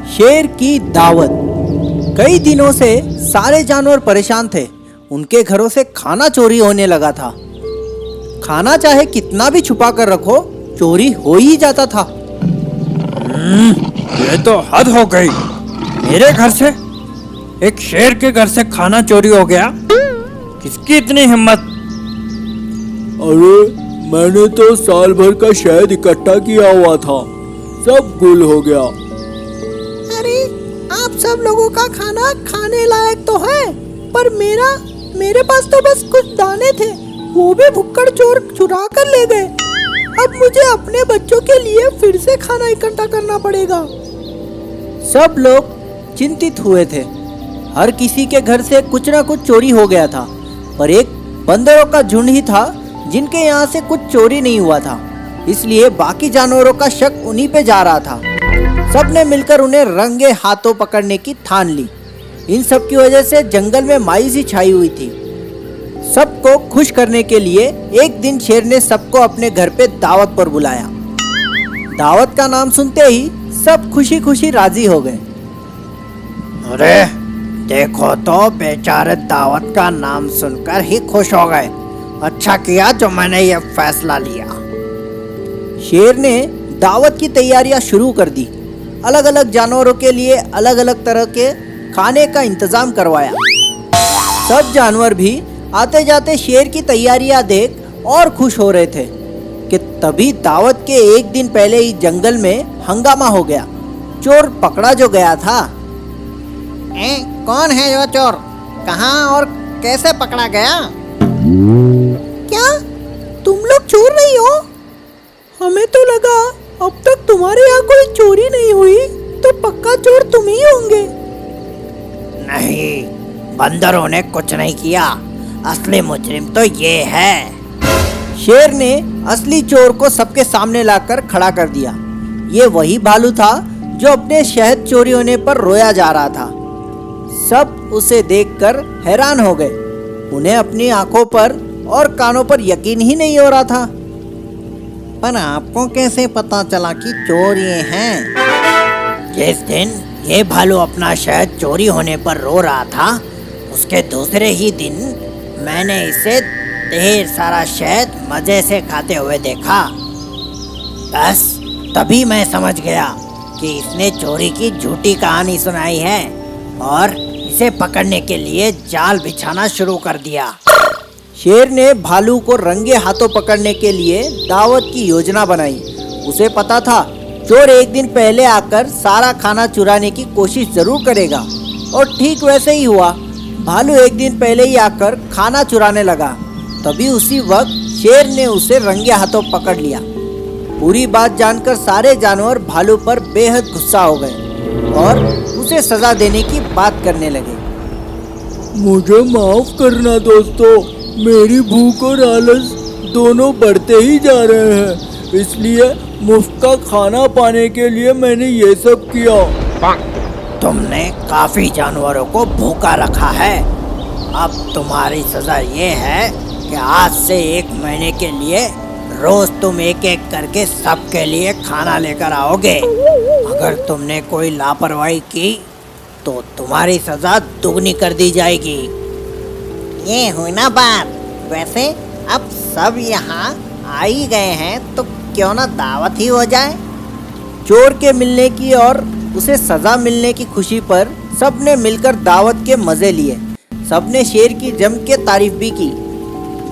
शेर की दावत। कई दिनों से सारे जानवर परेशान थे। उनके घरों से खाना चोरी होने लगा था। खाना चाहे कितना भी छुपा कर रखो, चोरी हो ही जाता था। ये तो हद हो गई। मेरे घर से, एक शेर के घर से खाना चोरी हो गया। किसकी इतनी हिम्मत? अरे मैंने तो साल भर का शहद इकट्ठा किया हुआ था, सब गुल हो गया। अरे आप सब लोगों का खाना खाने लायक तो है, पर मेरे पास तो बस कुछ दाने थे, वो भी भुक्कड़ चोर चुरा कर ले गए। अब मुझे अपने बच्चों के लिए फिर से खाना इकट्ठा करना पड़ेगा। सब लोग चिंतित हुए थे। हर किसी के घर से कुछ न कुछ चोरी हो गया था, पर एक बंदरों का झुंड ही था जिनके यहाँ से कुछ चोरी नहीं हुआ था। इसलिए बाकी जानवरों का शक उन्हीं पे जा रहा था। सबने मिलकर उन्हें रंगे हाथों पकड़ने की ठान ली। इन सब की वजह से जंगल में मायूसी छाई हुई थी। सबको खुश करने के लिए एक दिन शेर ने सबको अपने घर पे दावत पर बुलाया। दावत का नाम सुनते ही सब खुशी खुशी राजी हो गए। अरे देखो तो, बेचारे दावत का नाम सुनकर ही खुश हो गए। अच्छा किया जो मैंने ये फैसला लिया। शेर ने दावत की तैयारियां शुरू कर दी। अलग अलग जानवरों के लिए अलग अलग तरह के खाने का इंतजाम करवाया। सब जानवर भी आते जाते शेर की तैयारियां देख और खुश हो रहे थे कि तभी दावत के एक दिन पहले ही जंगल में हंगामा हो गया। चोर पकड़ा जो गया था। कौन है वो चोर? कहाँ और कैसे पकड़ा गया? क्या तुम लोग चोर नहीं हो? हमें तो लगा अब तक तुम्हारे यहाँ कोई चोरी नहीं हुई, तो पक्का चोर तुम ही होंगे। नहीं, बंदरों ने कुछ नहीं किया। असली मुजरिम तो ये है। शेर ने असली चोर को सबके सामने लाकर खड़ा कर दिया। ये वही भालू था जो अपने शहद चोरी होने पर रोया जा रहा था। सब उसे देखकर हैरान हो गए। उन्हें अपनी आंखों पर और कानों पर यकीन ही नहीं हो रहा था। पर आपको कैसे पता चला कि चोर ये हैं? जिस दिन ये भालू अपना शहद चोरी होने पर रो रहा था, उसके दूसरे ही दिन मैंने इसे ढेर सारा शहद मजे से खाते हुए देखा। बस तभी मैं समझ गया कि इसने चोरी की झूठी कहानी सुनाई है और इसे पकड़ने के लिए जाल बिछाना शुरू कर दिया। शेर ने भालू को रंगे हाथों पकड़ने के लिए दावत की योजना बनाई। उसे पता था चोर एक दिन पहले आकर सारा खाना चुराने की कोशिश जरूर करेगा, और ठीक वैसे ही हुआ। भालू एक दिन पहले ही आकर खाना चुराने लगा। तभी उसी वक्त शेर ने उसे रंगे हाथों पकड़ लिया। पूरी बात जानकर सारे जानवर भालू पर बेहद गुस्सा हो गए और उसे सजा देने की बात करने लगे। मुझे माफ करना दोस्तों, मेरी भूख और आलस दोनों बढ़ते ही जा रहे हैं, इसलिए मुफ्त का खाना पाने के लिए मैंने ये सब किया। तुमने काफी जानवरों को भूखा रखा है। अब तुम्हारी सजा ये है कि आज से 1 महीने के लिए रोज तुम एक एक करके सबके लिए खाना लेकर आओगे। अगर तुमने कोई लापरवाही की तो तुम्हारी सजा दुगनी कर दी जाएगी। ये हुई ना बात। वैसे अब सब यहाँ आ ही गए हैं, तो क्यों ना दावत ही हो जाए। चोर के मिलने की और उसे सजा मिलने की खुशी पर सबने मिलकर दावत के मजे लिए। सबने शेर की जम के तारीफ भी की।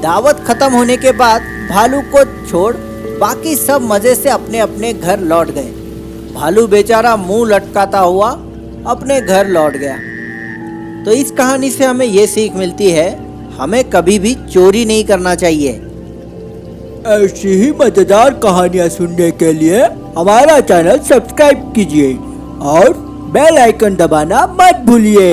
दावत खत्म होने के बाद भालू को छोड़ बाकी सब मजे से अपने अपने घर लौट गए। भालू बेचारा मुंह लटकाता हुआ अपने घर लौट गया। तो इस कहानी से हमें ये सीख मिलती है, हमें कभी भी चोरी नहीं करना चाहिए। ऐसी ही मजेदार कहानियाँ सुनने के लिए हमारा चैनल सब्सक्राइब कीजिए और बेल आइकन दबाना मत भूलिए।